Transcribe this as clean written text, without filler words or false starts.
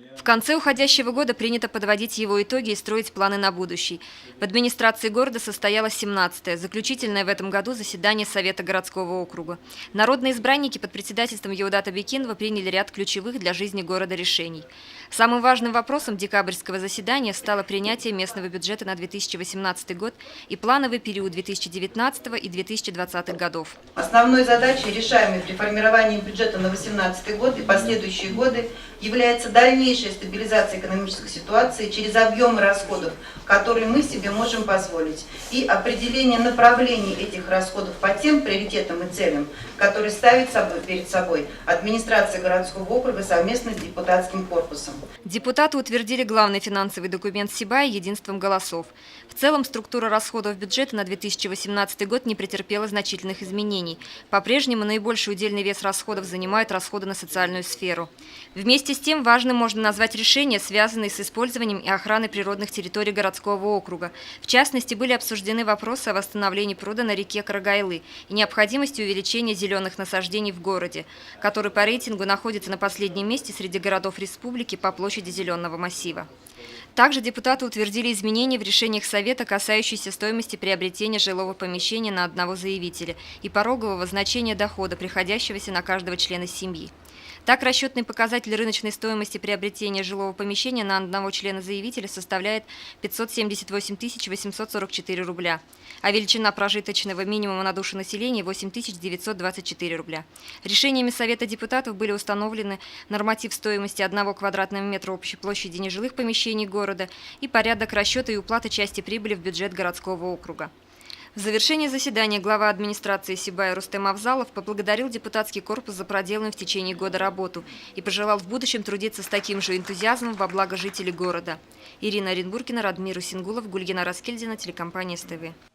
В конце уходящего года принято подводить его итоги и строить планы на будущий. В администрации города состоялось 17-е, заключительное в этом году заседание Совета городского округа. Народные избранники под председательством Еудата Бекинова приняли ряд ключевых для жизни города решений. Самым важным вопросом декабрьского заседания стало принятие местного бюджета на 2018 год и плановый период 2019 и 2020 годов. Основной задачей, решаемой при формировании бюджета на 2018 год и последующие годы, является дальнейшая стабилизация экономической ситуации через объемы расходов, которые мы себе можем позволить, и определение направлений этих расходов по тем приоритетам и целям, которые ставит перед собой администрация городского округа совместно с депутатским корпусом. Депутаты утвердили главный финансовый документ Сибая единством голосов. В целом структура расходов бюджета на 2018 год не претерпела значительных изменений. По-прежнему наибольший удельный вес расходов занимают расходы на социальную сферу. Вместе с тем важным можно назвать решения, связанные с использованием и охраной природных территорий городского округа. В частности, были обсуждены вопросы о восстановлении пруда на реке Карагайлы и необходимости увеличения зеленых насаждений в городе, который по рейтингу находится на последнем месте среди городов республики по площади зеленого массива. Также депутаты утвердили изменения в решениях Совета, касающиеся стоимости приобретения жилого помещения на одного заявителя и порогового значения дохода, приходящегося на каждого члена семьи. Так, расчетный показатель рыночной стоимости приобретения жилого помещения на одного члена заявителя составляет 578 844 рубля, а величина прожиточного минимума на душу населения – 8 924 рубля. Решениями Совета депутатов были установлены норматив стоимости 1 квадратного метра общей площади нежилых помещений города и порядок расчета и уплаты части прибыли в бюджет городского округа. В завершении заседания глава администрации Сибая Рустем Авзалов поблагодарил депутатский корпус за проделанную в течение года работу и пожелал в будущем трудиться с таким же энтузиазмом во благо жителей города. Ирина Оренбургина, Радмир Усингулов, Гульгина Раскельдина, телекомпания СТВ.